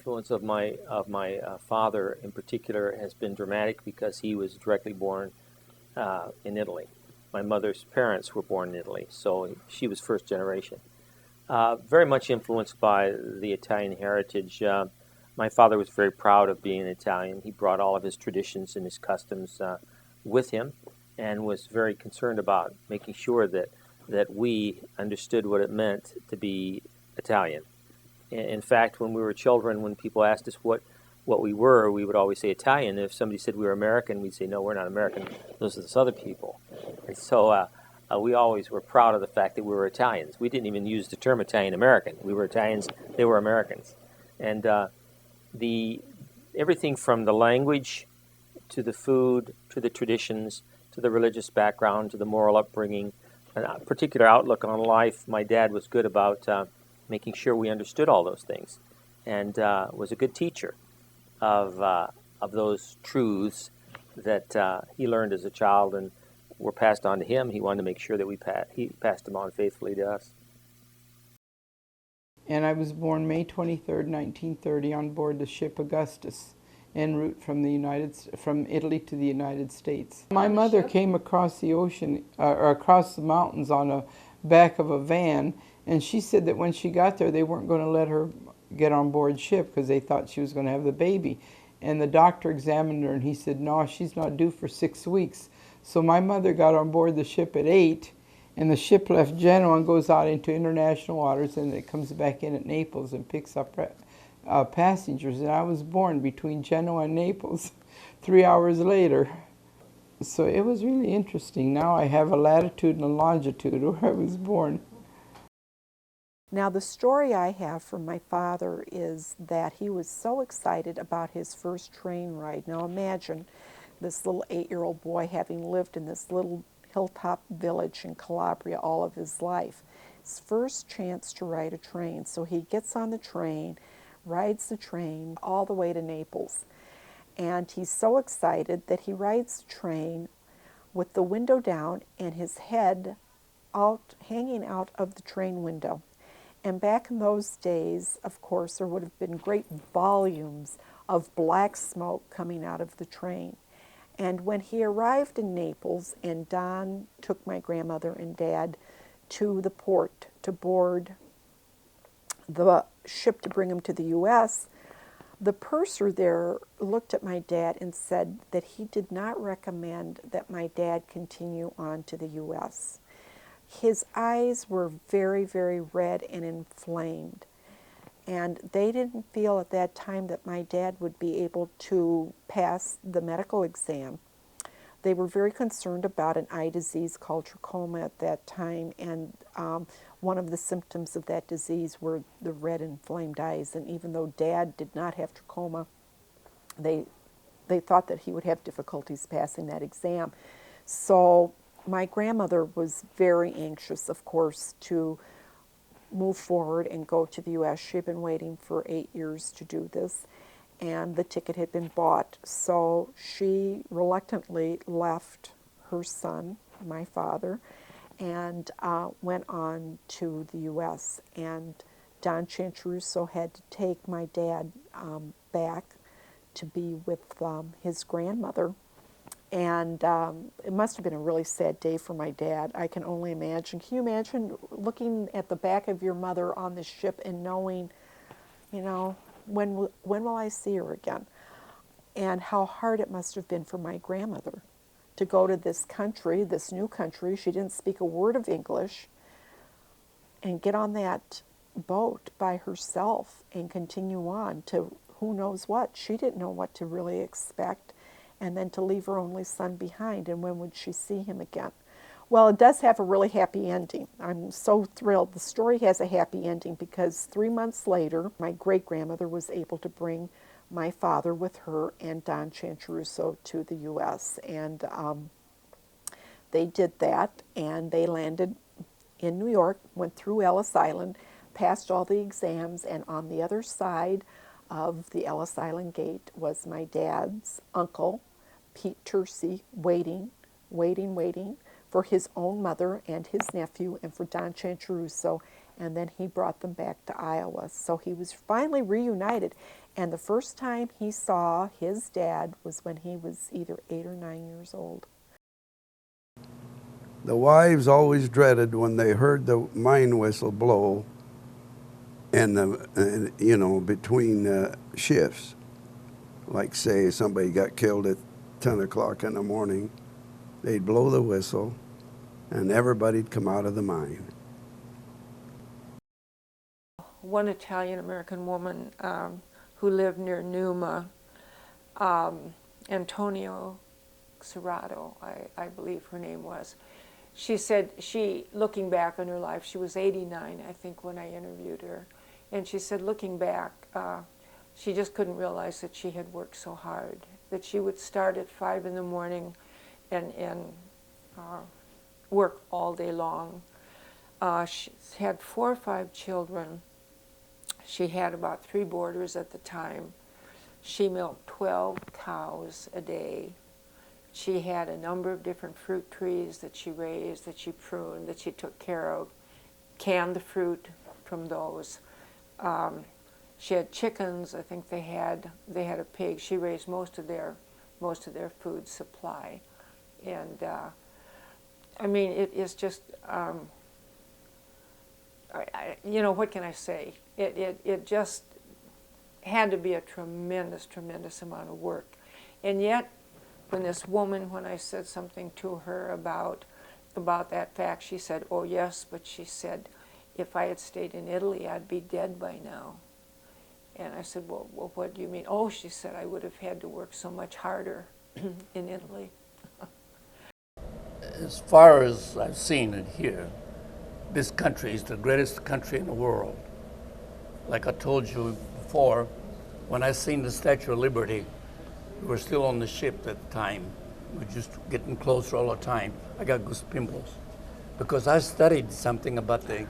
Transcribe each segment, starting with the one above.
influence of my father in particular has been dramatic because he was directly born in Italy. My mother's parents were born in Italy, so she was first generation. Very much influenced by the Italian heritage. My father was very proud of being Italian. He brought all of his traditions and his customs with him, and was very concerned about making sure that we understood what it meant to be Italian. In fact, when we were children, when people asked us what we were, we would always say Italian. If somebody said we were American, we'd say, no, we're not American. Those are the other people. And so we always were proud of the fact that we were Italians. We didn't even use the term Italian-American. We were Italians, they were Americans. And everything from the language to the food, to the traditions, to the religious background, to the moral upbringing, a particular outlook on life, my dad was good about making sure we understood all those things, and was a good teacher of those truths that he learned as a child and were passed on to him. He wanted to make sure that he passed them on faithfully to us. And I was born May 23rd, 1930, on board the ship Augustus, en route from Italy to the United States. My mother came across the ocean, or across the mountains on the back of a van, and she said that when she got there, they weren't going to let her get on board ship because they thought she was going to have the baby. And the doctor examined her, and he said, no, she's not due for 6 weeks. So my mother got on board the ship at 8, and the ship left Genoa and goes out into international waters, and it comes back in at Naples and picks up passengers. And I was born between Genoa and Naples 3 hours later. So it was really interesting. Now I have a latitude and a longitude where I was born. Now, the story I have from my father is that he was so excited about his first train ride. Now, imagine this little 8-year-old boy having lived in this little hilltop village in Calabria all of his life. His first chance to ride a train. So he gets on the train, rides the train all the way to Naples. And he's so excited that he rides the train with the window down and his head hanging out of the train window. And back in those days, of course, there would have been great volumes of black smoke coming out of the train. And when he arrived in Naples, and Don took my grandmother and Dad to the port to board the ship to bring him to the U.S., the purser there looked at my dad and said that he did not recommend that my dad continue on to the U.S. His eyes were very, very red and inflamed. And they didn't feel at that time that my dad would be able to pass the medical exam. They were very concerned about an eye disease called trachoma at that time, and one of the symptoms of that disease were the red inflamed eyes. And even though Dad did not have trachoma, they thought that he would have difficulties passing that exam. So my grandmother was very anxious, of course, to move forward and go to the U.S. She had been waiting for 8 years to do this, and the ticket had been bought. So she reluctantly left her son, my father, and went on to the U.S. And Don Chantarusso had to take my dad back to be with his grandmother. And it must have been a really sad day for my dad. I can only imagine. Can you imagine looking at the back of your mother on the ship and knowing, you know, when will I see her again? And how hard it must have been for my grandmother to go to this country, this new country. She didn't speak a word of English, and get on that boat by herself and continue on to who knows what. She didn't know what to really expect. And then to leave her only son behind, and when would she see him again? Well, it does have a really happy ending. I'm so thrilled. The story has a happy ending because 3 months later, my great-grandmother was able to bring my father with her and Don Chantarusso to the U.S. And they did that, and they landed in New York, went through Ellis Island, passed all the exams, and on the other side of the Ellis Island gate was my dad's uncle, Pete Tercy, waiting for his own mother and his nephew and for Don Chantarusso, and then he brought them back to Iowa. So he was finally reunited. And the first time he saw his dad was when he was either 8 or 9 years old. The wives always dreaded when they heard the mine whistle blow between shifts. Like say somebody got killed at 10 o'clock in the morning, they'd blow the whistle and everybody'd come out of the mine. One Italian American woman who lived near Numa, Antonio Serrato, I believe her name was. She said looking back on her life, she was 89, I think, when I interviewed her. And she said, looking back, she just couldn't realize that she had worked so hard, that she would start at 5 in the morning and work all day long. She had 4 or 5 children. She had about 3 boarders at the time. She milked 12 cows a day. She had a number of different fruit trees that she raised, that she pruned, that she took care of, canned the fruit from those. She had chickens. I think they had a pig. She raised most of their food supply, and I mean, it is just what can I say? It just had to be a tremendous amount of work, and yet when I said something to her about that fact, she said, "Oh yes," but she said, "If I had stayed in Italy, I'd be dead by now." And I said, well, what do you mean? Oh, she said, I would have had to work so much harder in Italy. As far as I've seen and hear, this country is the greatest country in the world. Like I told you before, when I seen the Statue of Liberty, we were still on the ship at the time. We were just getting closer all the time. I got goose pimples because I studied something about the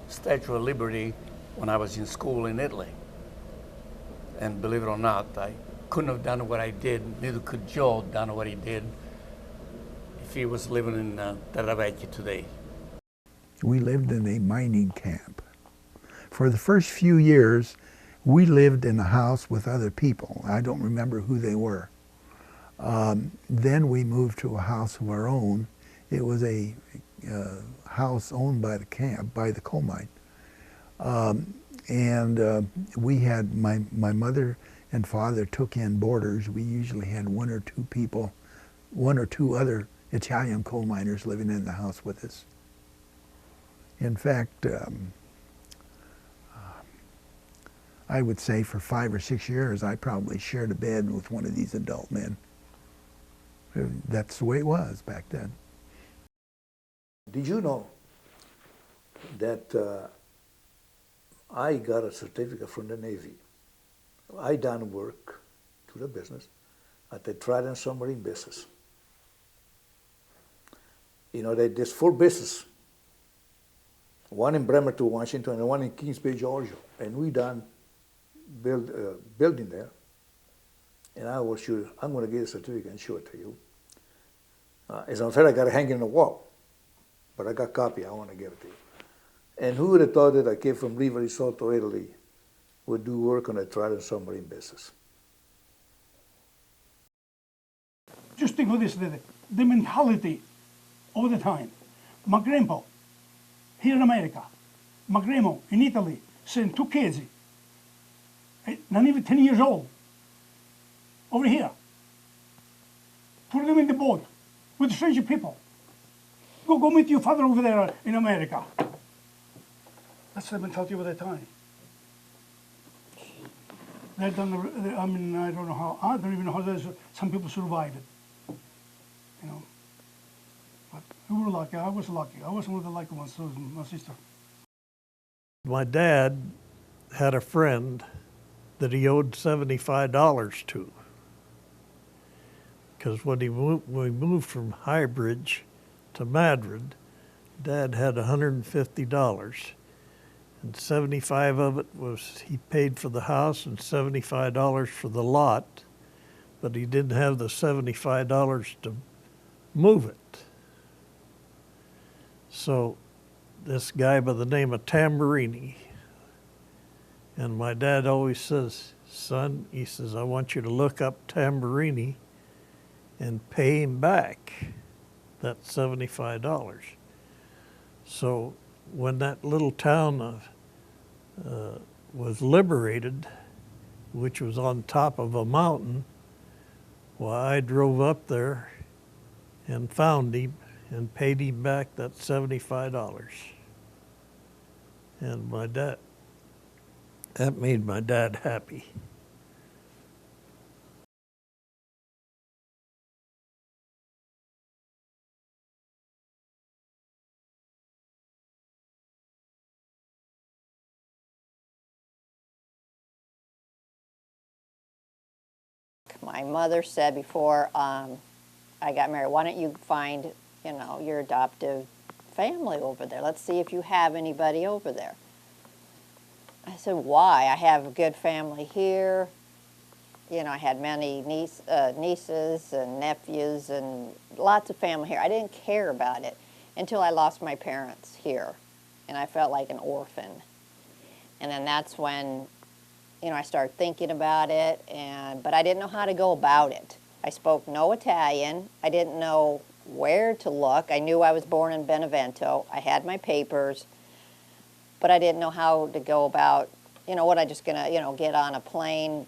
Statue of Liberty when I was in school in Italy. And believe it or not, I couldn't have done what I did, neither could Joe done what he did if he was living in Terravecchia today. We lived in a mining camp. For the first few years, we lived in a house with other people. I don't remember who they were. Then we moved to a house of our own. It was a house owned by the camp, by the coal mine. We had, my mother and father took in boarders. We usually had 1 or 2 people, 1 or 2 other Italian coal miners living in the house with us. In fact, I would say for 5 or 6 years, I probably shared a bed with one of these adult men. That's the way it was back then. Did you know that I got a certificate from the Navy? I done work to the business at the Trident submarine business. You know, there's 4 businesses, one in Bremerton, Washington, and one in Kings Bay, Georgia, and we done building there. And I was sure I'm going to get a certificate and show it to you. As a matter of fact, I got it hanging on the wall, but I got a copy. I want to give it to you. And who would have thought that a kid from Riva Risotto, Italy, would do work on a Trident submarine business? Just think of this, the mentality all the time. My grandpa, here in America, my grandma in Italy, sent 2 kids, not even 10 years old, over here. Put them in the boat with strange people. Go meet your father over there in America. That's the mentality of that time. I don't know how, I don't even know how some people survived it. You know. But we were lucky. I was lucky. I was one of the lucky ones, so was my sister. My dad had a friend that he owed $75 to. Because when we moved from Highbridge to Madrid, Dad had $150. And 75 of it was he paid for the house and $75 for the lot, but he didn't have the $75 to move it. So this guy by the name of Tamburini And my dad always says, son, he says, I want you to look up Tamburini and pay him back that $75. So when that little town was liberated, which was on top of a mountain, well, I drove up there and found him and paid him back that $75. And that made my dad happy. My mother said before I got married, why don't you find, your adoptive family over there? Let's see if you have anybody over there. I said, why? I have a good family here. I had many nieces and nephews and lots of family here. I didn't care about it until I lost my parents here, and I felt like an orphan. And then that's when, I started thinking about it, but I didn't know how to go about it. I spoke no Italian. I didn't know where to look. I knew I was born in Benevento. I had my papers, but I didn't know how to go about, what I just gonna, get on a plane,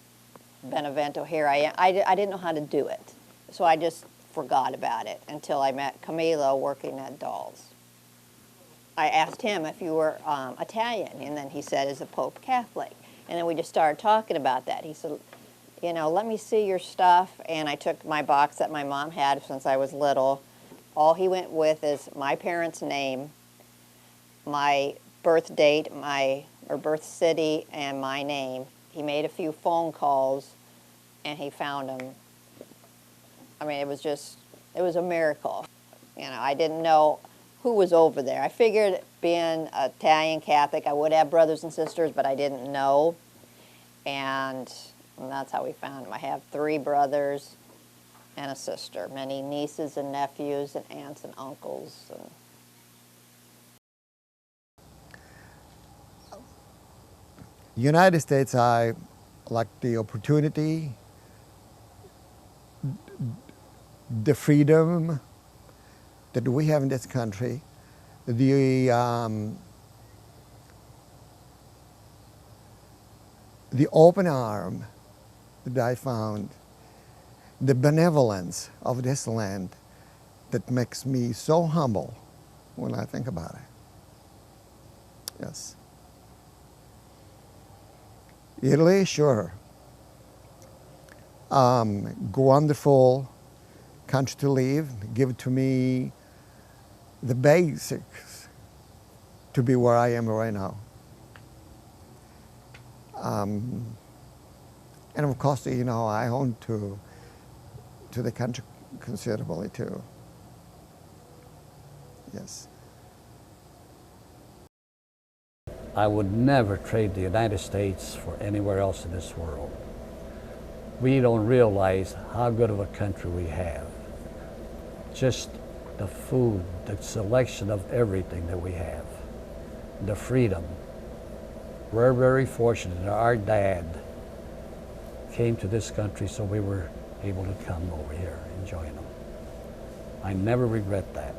Benevento, here I am. I didn't know how to do it. So I just forgot about it until I met Camilo working at Dolls. I asked him if you were Italian, and then he said, is the Pope Catholic? And then we just started talking about that. He said, let me see your stuff. And I took my box that my mom had since I was little. All he went with is my parents' name, my birth date, or birth city, and my name. He made a few phone calls, and he found them. I mean, it was a miracle. I didn't know who was over there. I figured being Italian Catholic, I would have brothers and sisters, but I didn't know. And that's how we found him. I have 3 brothers and a sister, many nieces and nephews and aunts and uncles. United States, I like the opportunity, the freedom that we have in this country, the open arm that I found, the benevolence of this land that makes me so humble when I think about it. Yes. Italy, sure. Wonderful country to live. Give to me the basics to be where I am right now. And of course, I own to the country considerably too. Yes. I would never trade the United States for anywhere else in this world. We don't realize how good of a country we have. Just the food, the selection of everything that we have, the freedom. We're very fortunate that our dad came to this country, so we were able to come over here and join them. I never regret that.